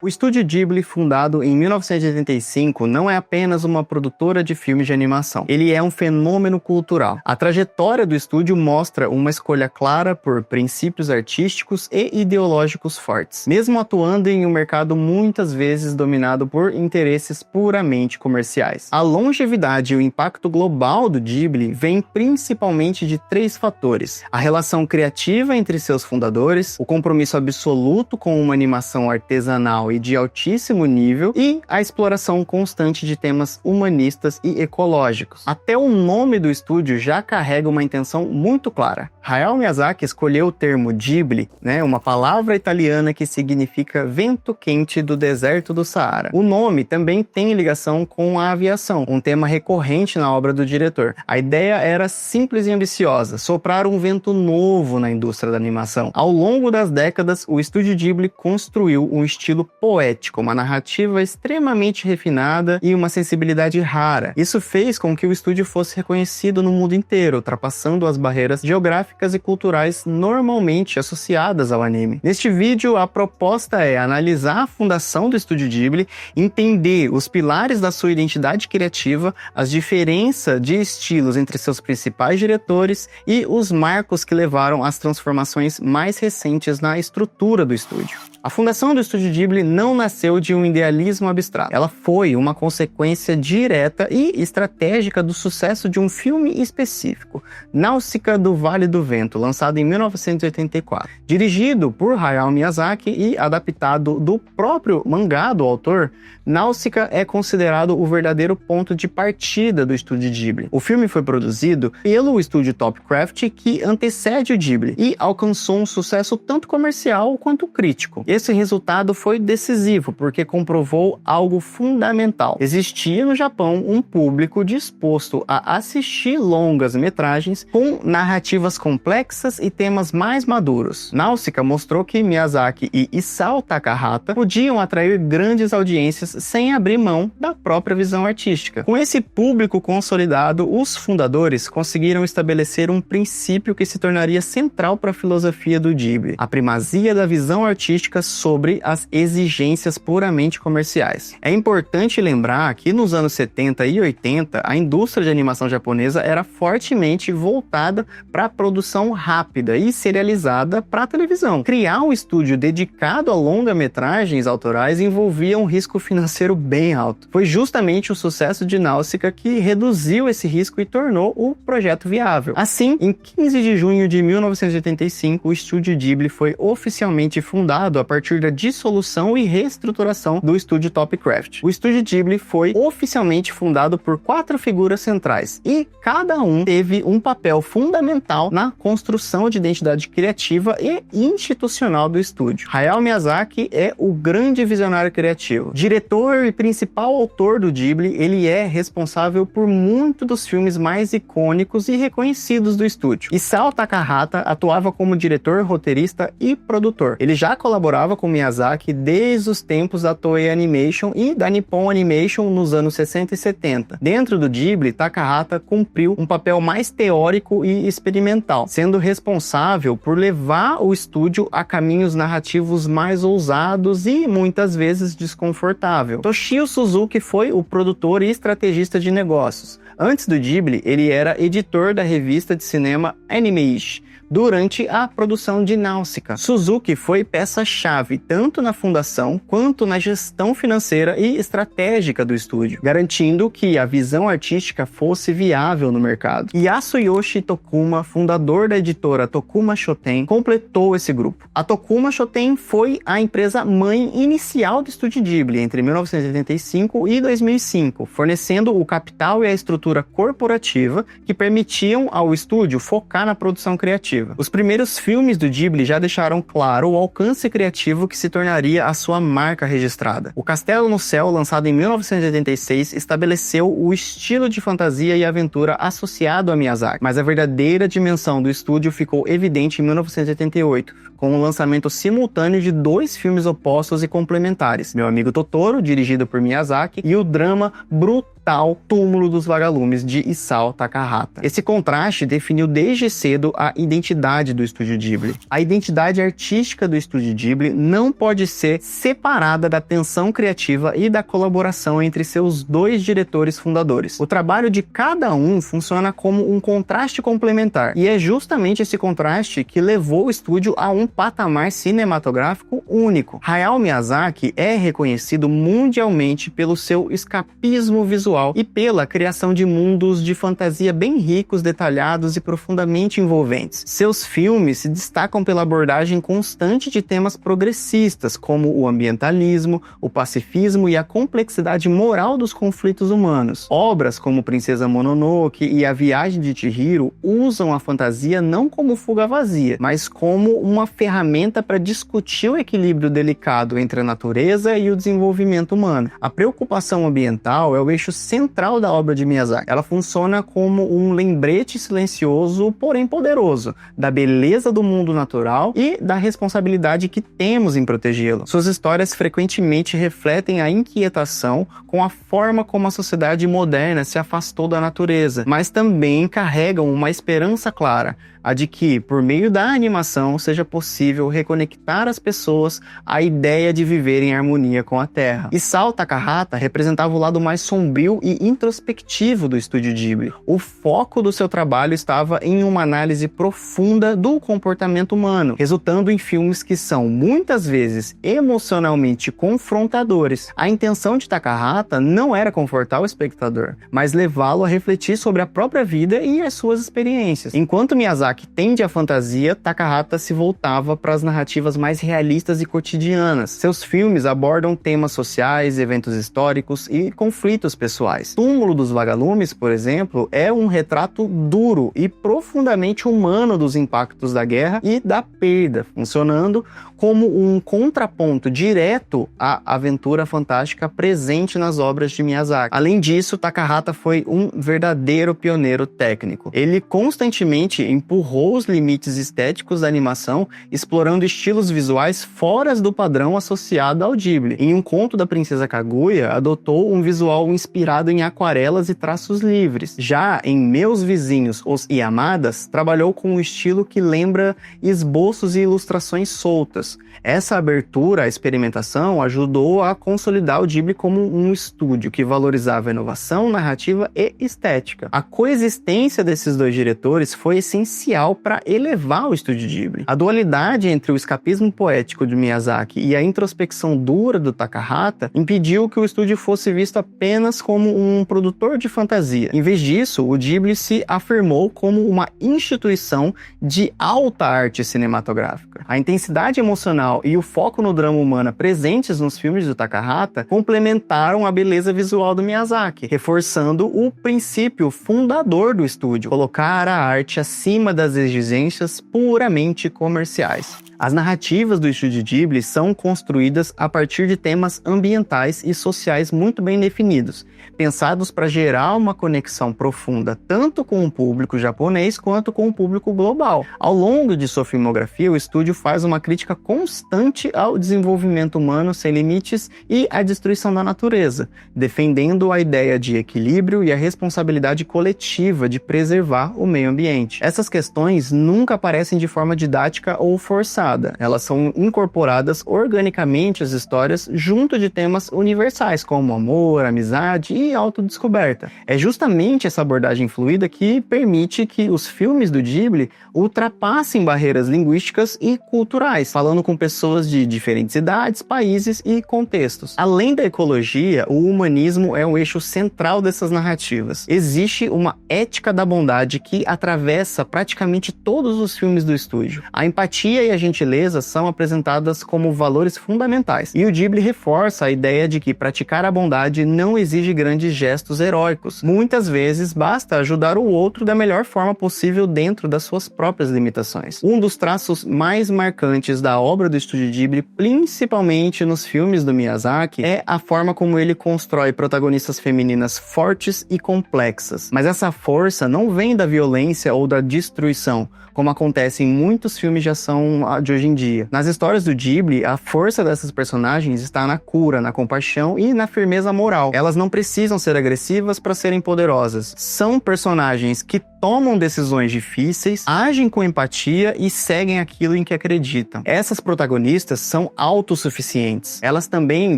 O Estúdio Ghibli, fundado em 1985, não é apenas uma produtora de filmes de animação. Ele é um fenômeno cultural. A trajetória do estúdio mostra uma escolha clara por princípios artísticos e ideológicos fortes, mesmo atuando em um mercado muitas vezes dominado por interesses puramente comerciais. A longevidade e o impacto global do Ghibli vem principalmente de 3 fatores: a relação criativa entre seus fundadores, o compromisso absoluto com uma animação artesanal e de altíssimo nível, e a exploração constante de temas humanistas e ecológicos. Até o nome do estúdio já carrega uma intenção muito clara. Hayao Miyazaki escolheu o termo Ghibli, uma palavra italiana que significa vento quente do deserto do Saara. O nome também tem ligação com a aviação, um tema recorrente na obra do diretor. A ideia era simples e ambiciosa: soprar um vento novo na indústria da animação. Ao longo das décadas, o estúdio Ghibli construiu um estilo poético, uma narrativa extremamente refinada e uma sensibilidade rara. Isso fez com que o estúdio fosse reconhecido no mundo inteiro, ultrapassando as barreiras geográficas e culturais normalmente associadas ao anime. Neste vídeo, a proposta é analisar a fundação do estúdio Ghibli, entender os pilares da sua identidade criativa, as diferenças de estilos entre seus principais diretores e os marcos que levaram às transformações mais recentes na estrutura do estúdio. A fundação do estúdio Ghibli não nasceu de um idealismo abstrato. Ela foi uma consequência direta e estratégica do sucesso de um filme específico, Náusica do Vale do Vento, lançado em 1984. Dirigido por Hayao Miyazaki e adaptado do próprio mangá do autor, Náusica é considerado o verdadeiro ponto de partida do estúdio Ghibli. O filme foi produzido pelo estúdio Topcraft, que antecede o Ghibli, e alcançou um sucesso tanto comercial quanto crítico. Esse resultado foi decisivo porque comprovou algo fundamental: existia no Japão um público disposto a assistir longas metragens com narrativas complexas e temas mais maduros. Náusica mostrou que Miyazaki e Isao Takahata podiam atrair grandes audiências sem abrir mão da própria visão artística. Com esse público consolidado, os fundadores conseguiram estabelecer um princípio que se tornaria central para a filosofia do Ghibli: a primazia da visão artística sobre as exigências puramente comerciais. É importante lembrar que nos anos 70 e 80, a indústria de animação japonesa era fortemente voltada para a produção rápida e serializada para a televisão. Criar um estúdio dedicado a longa-metragens autorais envolvia um risco financeiro bem alto. Foi justamente o sucesso de Náusica que reduziu esse risco e tornou o projeto viável. Assim, em 15 de junho de 1985, o estúdio Ghibli foi oficialmente fundado a partir da dissolução e reestruturação do estúdio Topcraft. O estúdio Ghibli foi oficialmente fundado por 4 figuras centrais, e cada um teve um papel fundamental na construção de identidade criativa e institucional do estúdio. Hayao Miyazaki é o grande visionário criativo. Diretor e principal autor do Ghibli, ele é responsável por muitos dos filmes mais icônicos e reconhecidos do estúdio. Isao Takahata atuava como diretor, roteirista e produtor. Ele já colaborava com Miyazaki desde os tempos da Toei Animation e da Nippon Animation nos anos 60 e 70. Dentro do Ghibli, Takahata cumpriu um papel mais teórico e experimental, sendo responsável por levar o estúdio a caminhos narrativos mais ousados e muitas vezes desconfortável. Toshio Suzuki foi o produtor e estrategista de negócios. Antes do Ghibli, ele era editor da revista de cinema Animeish durante a produção de Náusica. Suzuki foi peça-chave tanto na fundação quanto na gestão financeira e estratégica do estúdio, garantindo que a visão artística fosse viável no mercado. Yasuyoshi Tokuma, fundador da editora Tokuma Shoten, completou esse grupo. A Tokuma Shoten foi a empresa mãe inicial do estúdio Ghibli entre 1985 e 2005, fornecendo o capital e a estrutura corporativa que permitiam ao estúdio focar na produção criativa. Os primeiros filmes do Ghibli já deixaram claro o alcance criativo que se tornaria a sua marca registrada. O Castelo no Céu, lançado em 1986, estabeleceu o estilo de fantasia e aventura associado a Miyazaki, mas a verdadeira dimensão do estúdio ficou evidente em 1988, com o lançamento simultâneo de 2 filmes opostos e complementares: Meu Amigo Totoro, dirigido por Miyazaki, e o drama brutal tal Túmulo dos Vagalumes, de Isao Takahata. Esse contraste definiu desde cedo a identidade do Estúdio Ghibli. A identidade artística do Estúdio Ghibli não pode ser separada da tensão criativa e da colaboração entre seus dois diretores fundadores. O trabalho de cada um funciona como um contraste complementar, e é justamente esse contraste que levou o estúdio a um patamar cinematográfico único. Hayao Miyazaki é reconhecido mundialmente pelo seu escapismo visual e pela criação de mundos de fantasia bem ricos, detalhados e profundamente envolventes. Seus filmes se destacam pela abordagem constante de temas progressistas, como o ambientalismo, o pacifismo e a complexidade moral dos conflitos humanos. Obras como Princesa Mononoke e A Viagem de Chihiro usam a fantasia não como fuga vazia, mas como uma ferramenta para discutir o equilíbrio delicado entre a natureza e o desenvolvimento humano. A preocupação ambiental é o eixo central da obra de Miyazaki. Ela funciona como um lembrete silencioso, porém poderoso, da beleza do mundo natural e da responsabilidade que temos em protegê-lo. Suas histórias frequentemente refletem a inquietação com a forma como a sociedade moderna se afastou da natureza, mas também carregam uma esperança clara, a de que, por meio da animação, seja possível reconectar as pessoas à ideia de viver em harmonia com a Terra. Isao Takahata representava o lado mais sombrio e introspectivo do Estúdio Ghibli. O foco do seu trabalho estava em uma análise profunda do comportamento humano, resultando em filmes que são, muitas vezes, emocionalmente confrontadores. A intenção de Takahata não era confortar o espectador, mas levá-lo a refletir sobre a própria vida e as suas experiências. Enquanto Miyazaki tende à fantasia, Takahata se voltava para as narrativas mais realistas e cotidianas. Seus filmes abordam temas sociais, eventos históricos e conflitos pessoais. Túmulo dos Vagalumes, por exemplo, é um retrato duro e profundamente humano dos impactos da guerra e da perda, funcionando como um contraponto direto à aventura fantástica presente nas obras de Miyazaki. Além disso, Takahata foi um verdadeiro pioneiro técnico. Ele constantemente empurrou os limites estéticos da animação, explorando estilos visuais fora do padrão associado ao Ghibli. Em Um Conto da Princesa Kaguya, adotou um visual inspirado em aquarelas e traços livres. Já em Meus Vizinhos, os Yamadas, trabalhou com um estilo que lembra esboços e ilustrações soltas. Essa abertura à experimentação ajudou a consolidar o Ghibli como um estúdio que valorizava a inovação, narrativa e estética. A coexistência desses dois diretores foi essencial para elevar o Estúdio Ghibli. A dualidade entre o escapismo poético de Miyazaki e a introspecção dura do Takahata impediu que o estúdio fosse visto apenas como um produtor de fantasia. Em vez disso, o Ghibli se afirmou como uma instituição de alta arte cinematográfica. A intensidade emocional e o foco no drama humano presentes nos filmes do Takahata complementaram a beleza visual do Miyazaki, reforçando o princípio fundador do estúdio: colocar a arte acima das exigências puramente comerciais. As narrativas do Estúdio Ghibli são construídas a partir de temas ambientais e sociais muito bem definidos, pensados para gerar uma conexão profunda tanto com o público japonês quanto com o público global. Ao longo de sua filmografia, o estúdio faz uma crítica constante ao desenvolvimento humano sem limites e à destruição da natureza, defendendo a ideia de equilíbrio e a responsabilidade coletiva de preservar o meio ambiente. Essas questões nunca aparecem de forma didática ou forçada. Elas são incorporadas organicamente às histórias junto de temas universais como amor, amizade e autodescoberta. É justamente essa abordagem fluida que permite que os filmes do Ghibli ultrapassem barreiras linguísticas e culturais, falando com pessoas de diferentes idades, países e contextos. Além da ecologia, o humanismo é um eixo central dessas narrativas. Existe uma ética da bondade que atravessa praticamente todos os filmes do estúdio. A empatia e a gentileza são apresentadas como valores fundamentais, e o Ghibli reforça a ideia de que praticar a bondade não exige grandes gestos heróicos. Muitas vezes basta ajudar o outro da melhor forma possível dentro das suas próprias limitações. Um dos traços mais marcantes da obra do Estúdio Ghibli, principalmente nos filmes do Miyazaki, é a forma como ele constrói protagonistas femininas fortes e complexas. Mas essa força não vem da violência ou da destruição destruição, como acontece em muitos filmes de ação de hoje em dia. Nas histórias do Ghibli, a força dessas personagens está na cura, na compaixão e na firmeza moral. Elas não precisam ser agressivas para serem poderosas. São personagens que tomam decisões difíceis, agem com empatia e seguem aquilo em que acreditam. Essas protagonistas são autossuficientes. Elas também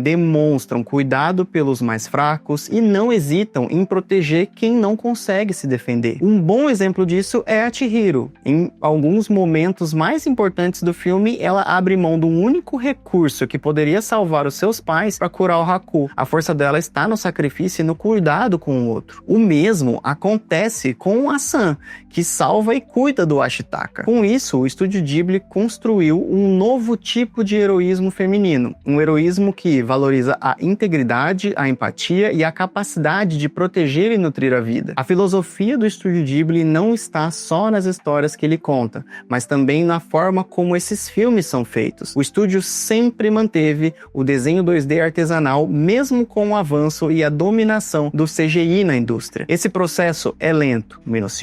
demonstram cuidado pelos mais fracos e não hesitam em proteger quem não consegue se defender. Um bom exemplo disso é a Chihiro. Em alguns momentos mais importantes do filme, ela abre mão do único recurso que poderia salvar os seus pais para curar o Haku. A força dela está no sacrifício e no cuidado com o outro. O mesmo acontece com a San, que salva e cuida do Ashitaka. Com isso, o estúdio Ghibli construiu um novo tipo de heroísmo feminino. Um heroísmo que valoriza a integridade, a empatia e a capacidade de proteger e nutrir a vida. A filosofia do estúdio Ghibli não está só nas histórias que ele conta, mas também na forma como esses filmes são feitos. O estúdio sempre manteve o desenho 2D artesanal, mesmo com o avanço e a dominação do CGI na indústria. Esse processo é lento, minucioso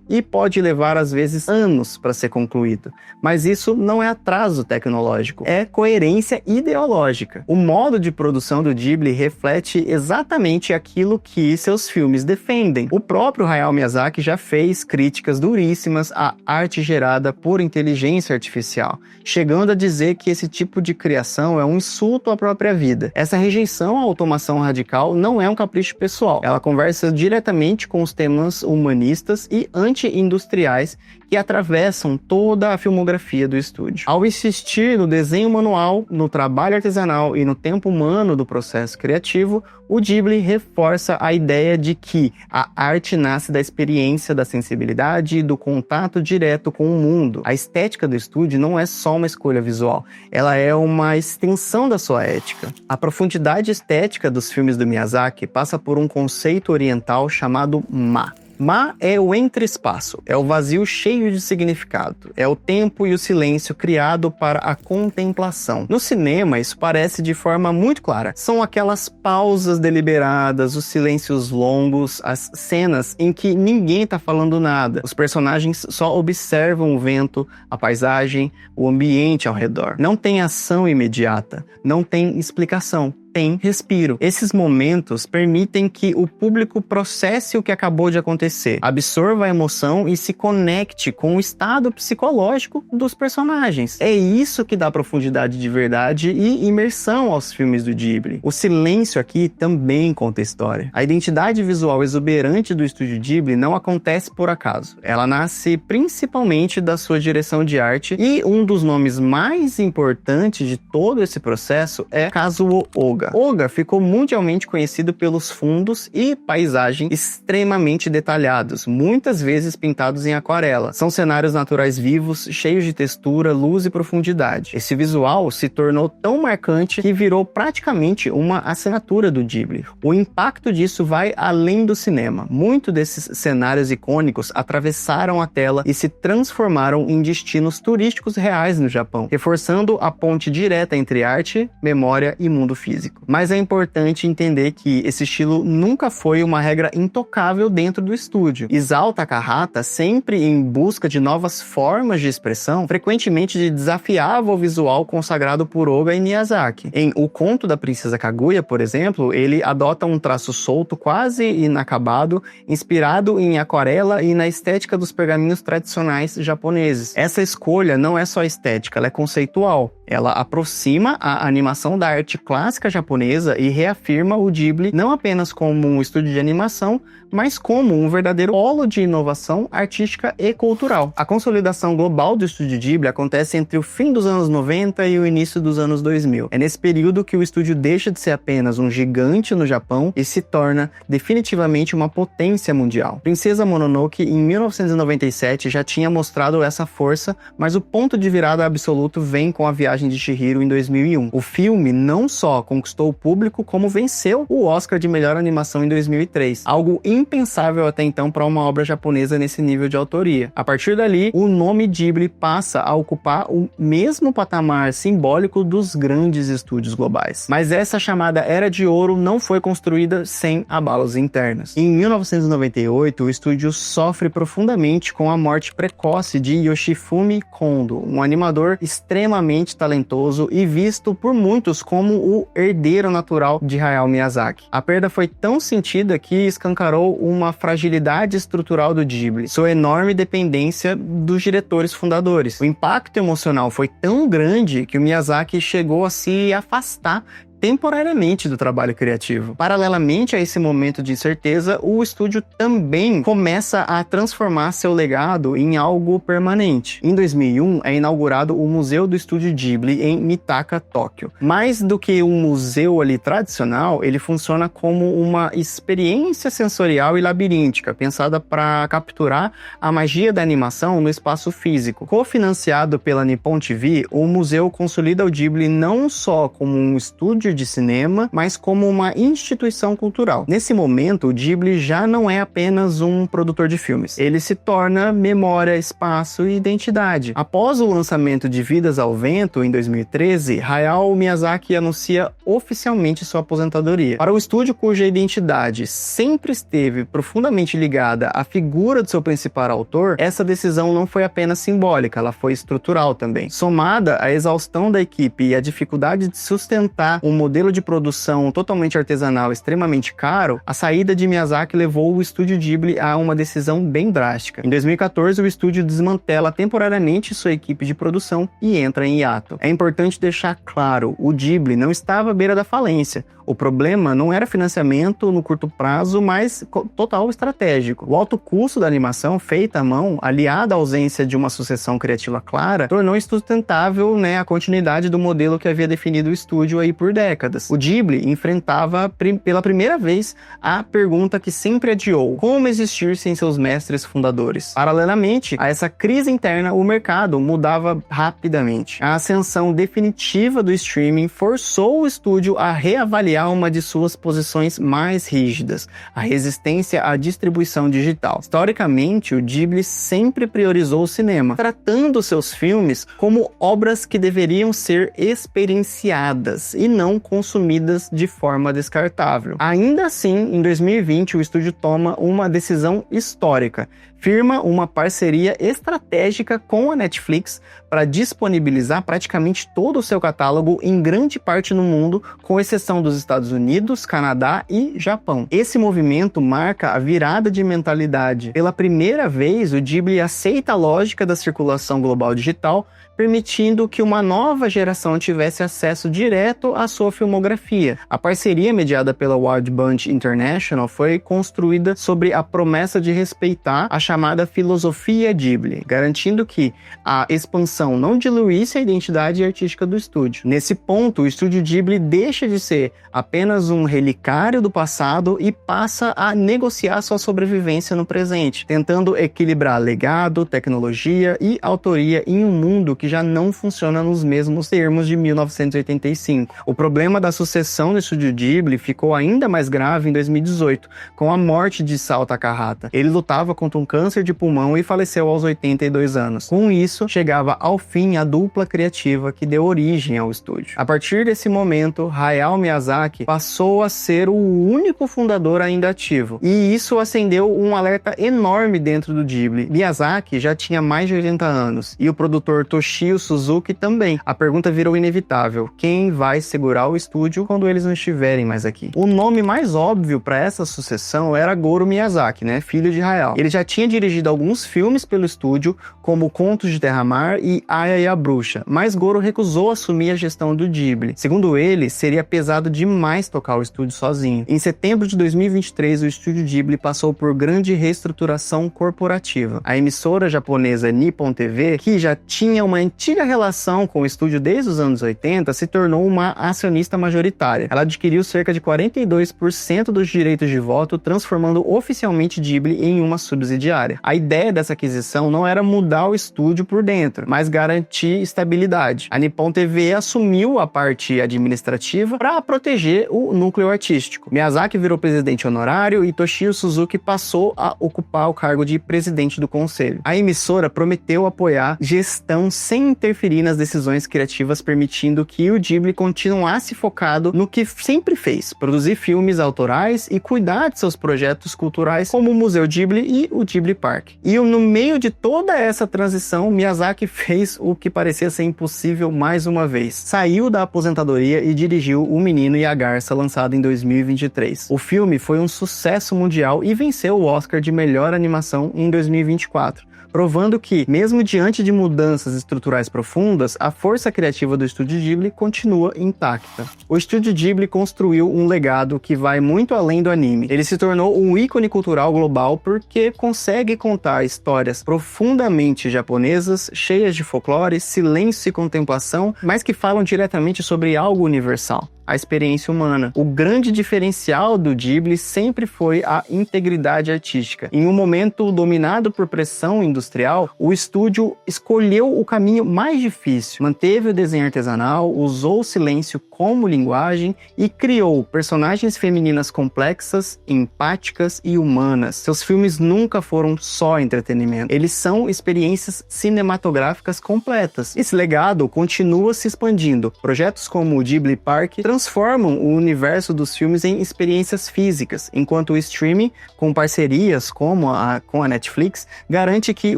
e pode levar às vezes anos para ser concluído. Mas isso não é atraso tecnológico, é coerência ideológica. O modo de produção do Ghibli reflete exatamente aquilo que seus filmes defendem. O próprio Hayao Miyazaki já fez críticas duríssimas à arte gerada por inteligência artificial, chegando a dizer que esse tipo de criação é um insulto à própria vida. Essa rejeição à automação radical não é um capricho pessoal. Ela conversa diretamente com os temas humanistas e anti-industriais que atravessam toda a filmografia do estúdio. Ao insistir no desenho manual, no trabalho artesanal e no tempo humano do processo criativo, o Ghibli reforça a ideia de que a arte nasce da experiência, da sensibilidade e do contato direto com o mundo. A estética do estúdio não é só uma escolha visual, ela é uma extensão da sua ética. A profundidade estética dos filmes do Miyazaki passa por um conceito oriental chamado Ma. Ma é o entre-espaço, é o vazio cheio de significado, é o tempo e o silêncio criado para a contemplação. No cinema, isso parece de forma muito clara. São aquelas pausas deliberadas, os silêncios longos, as cenas em que ninguém está falando nada. Os personagens só observam o vento, a paisagem, o ambiente ao redor. Não tem ação imediata, não tem explicação. Tem respiro. Esses momentos permitem que o público processe o que acabou de acontecer, absorva a emoção e se conecte com o estado psicológico dos personagens. É isso que dá profundidade de verdade e imersão aos filmes do Ghibli. O silêncio aqui também conta história. A identidade visual exuberante do estúdio Ghibli não acontece por acaso. Ela nasce principalmente da sua direção de arte e um dos nomes mais importantes de todo esse processo é Kazuo Oga. Oga ficou mundialmente conhecido pelos fundos e paisagens extremamente detalhados, muitas vezes pintados em aquarela. São cenários naturais vivos, cheios de textura, luz e profundidade. Esse visual se tornou tão marcante que virou praticamente uma assinatura do Ghibli. O impacto disso vai além do cinema. Muitos desses cenários icônicos atravessaram a tela e se transformaram em destinos turísticos reais no Japão, reforçando a ponte direta entre arte, memória e mundo físico. Mas é importante entender que esse estilo nunca foi uma regra intocável dentro do estúdio. Isao Takahata, sempre em busca de novas formas de expressão, frequentemente desafiava o visual consagrado por Oga e Miyazaki. Em O Conto da Princesa Kaguya, por exemplo, ele adota um traço solto, quase inacabado, inspirado em aquarela e na estética dos pergaminhos tradicionais japoneses. Essa escolha não é só estética, ela é conceitual. Ela aproxima a animação da arte clássica japonesa e reafirma o Ghibli não apenas como um estúdio de animação, mas como um verdadeiro polo de inovação artística e cultural. A consolidação global do estúdio Ghibli acontece entre o fim dos anos 90 e o início dos anos 2000. É nesse período que o estúdio deixa de ser apenas um gigante no Japão e se torna definitivamente uma potência mundial. Princesa Mononoke, em 1997, já tinha mostrado essa força, mas o ponto de virada absoluto vem com A Viagem Viagem de Chihiro em 2001. O filme não só conquistou o público, como venceu o Oscar de melhor animação em 2003, algo impensável até então para uma obra japonesa nesse nível de autoria. A partir dali, o nome Ghibli passa a ocupar o mesmo patamar simbólico dos grandes estúdios globais. Mas essa chamada Era de Ouro não foi construída sem abalos internos. Em 1998, o estúdio sofre profundamente com a morte precoce de Yoshifumi Kondo, um animador extremamente talentoso e visto por muitos como o herdeiro natural de Hayao Miyazaki. A perda foi tão sentida que escancarou uma fragilidade estrutural do Ghibli, sua enorme dependência dos diretores fundadores. O impacto emocional foi tão grande que o Miyazaki chegou a se afastar temporariamente do trabalho criativo. Paralelamente a esse momento de incerteza, o estúdio também começa a transformar seu legado em algo permanente. Em 2001, é inaugurado o Museu do Estúdio Ghibli em Mitaka, Tóquio. Mais do que um museu ali tradicional, ele funciona como uma experiência sensorial e labiríntica, pensada para capturar a magia da animação no espaço físico. Cofinanciado pela Nippon TV, o museu consolida o Ghibli não só como um estúdio de cinema, mas como uma instituição cultural. Nesse momento, o Ghibli já não é apenas um produtor de filmes. Ele se torna memória, espaço e identidade. Após o lançamento de Vidas ao Vento, em 2013, Hayao Miyazaki anuncia oficialmente sua aposentadoria. Para o estúdio cuja identidade sempre esteve profundamente ligada à figura do seu principal autor, essa decisão não foi apenas simbólica, ela foi estrutural também. Somada à exaustão da equipe e à dificuldade de sustentar um modelo de produção totalmente artesanal extremamente caro, a saída de Miyazaki levou o estúdio Ghibli a uma decisão bem drástica. Em 2014, o estúdio desmantela temporariamente sua equipe de produção e entra em hiato. É importante deixar claro, o Ghibli não estava à beira da falência. O problema não era financiamento no curto prazo, mas total estratégico. O alto custo da animação feita à mão, aliada à ausência de uma sucessão criativa clara, tornou insustentável, a continuidade do modelo que havia definido o estúdio aí por décadas. O Ghibli enfrentava pela primeira vez a pergunta que sempre adiou: como existir sem seus mestres fundadores? Paralelamente a essa crise interna, o mercado mudava rapidamente. A ascensão definitiva do streaming forçou o estúdio a reavaliar uma de suas posições mais rígidas, a resistência à distribuição digital. Historicamente, o Ghibli sempre priorizou o cinema, tratando seus filmes como obras que deveriam ser experienciadas e não consumidas de forma descartável. Ainda assim, em 2020, o estúdio toma uma decisão histórica. Firma uma parceria estratégica com a Netflix para disponibilizar praticamente todo o seu catálogo em grande parte no mundo, com exceção dos Estados Unidos, Canadá e Japão. Esse movimento marca a virada de mentalidade. Pela primeira vez, o Ghibli aceita a lógica da circulação global digital, permitindo que uma nova geração tivesse acesso direto à sua filmografia. A parceria mediada pela Wideband International foi construída sobre a promessa de respeitar a chamada filosofia Ghibli, garantindo que a expansão não diluísse a identidade artística do estúdio. Nesse ponto, o estúdio Ghibli deixa de ser apenas um relicário do passado e passa a negociar sua sobrevivência no presente, tentando equilibrar legado, tecnologia e autoria em um mundo que já não funciona nos mesmos termos de 1985. O problema da sucessão do estúdio Ghibli ficou ainda mais grave em 2018, com a morte de Isao Takahata. Ele lutava contra um câncer de pulmão e faleceu aos 82 anos. Com isso, chegava ao fim a dupla criativa que deu origem ao estúdio. A partir desse momento, Hayao Miyazaki passou a ser o único fundador ainda ativo, e isso acendeu um alerta enorme dentro do Ghibli. Miyazaki já tinha mais de 80 anos, e o produtor Toshio Suzuki também. A pergunta virou inevitável: quem vai segurar o estúdio quando eles não estiverem mais aqui? O nome mais óbvio para essa sucessão era Goro Miyazaki, filho de Hayao. Ele já tinha dirigido alguns filmes pelo estúdio, como Contos de Terra-Mar e Aya e a Bruxa, mas Goro recusou assumir a gestão do Ghibli. Segundo ele, seria pesado demais tocar o estúdio sozinho. Em setembro de 2023, o estúdio Ghibli passou por grande reestruturação corporativa. A emissora japonesa Nippon TV, que já tinha uma antiga relação com o estúdio desde os anos 80, se tornou uma acionista majoritária. Ela adquiriu cerca de 42% dos direitos de voto, transformando oficialmente Ghibli em uma subsidiária. A ideia dessa aquisição não era mudar o estúdio por dentro, mas mas garantir estabilidade. A Nippon TV assumiu a parte administrativa para proteger o núcleo artístico. Miyazaki virou presidente honorário e Toshio Suzuki passou a ocupar o cargo de presidente do conselho. A emissora prometeu apoiar gestão sem interferir nas decisões criativas, permitindo que o Ghibli continuasse focado no que sempre fez: produzir filmes autorais e cuidar de seus projetos culturais como o Museu Ghibli e o Ghibli Park. E no meio de toda essa transição, Miyazaki fez o que parecia ser impossível mais uma vez. Saiu da aposentadoria e dirigiu O Menino e a Garça, lançado em 2023. O filme foi um sucesso mundial e venceu o Oscar de melhor animação em 2024. Provando que, mesmo diante de mudanças estruturais profundas, a força criativa do Estúdio Ghibli continua intacta. O Estúdio Ghibli construiu um legado que vai muito além do anime. Ele se tornou um ícone cultural global porque consegue contar histórias profundamente japonesas, cheias de folclore, silêncio e contemplação, mas que falam diretamente sobre algo universal: a experiência humana. O grande diferencial do Ghibli sempre foi a integridade artística. Em um momento dominado por pressão industrial, o estúdio escolheu o caminho mais difícil, manteve o desenho artesanal, usou o silêncio como linguagem e criou personagens femininas complexas, empáticas e humanas. Seus filmes nunca foram só entretenimento, eles são experiências cinematográficas completas. Esse legado continua se expandindo. Projetos como o Ghibli Park transformam o universo dos filmes em experiências físicas, enquanto o streaming, com parcerias como com a Netflix, garante que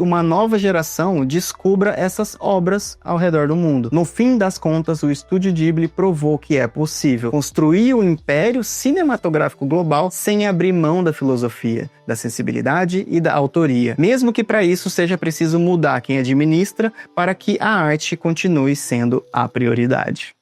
uma nova geração descubra essas obras ao redor do mundo. No fim das contas, o Estúdio Ghibli provou que é possível construir um império cinematográfico global sem abrir mão da filosofia, da sensibilidade e da autoria, mesmo que para isso seja preciso mudar quem administra para que a arte continue sendo a prioridade.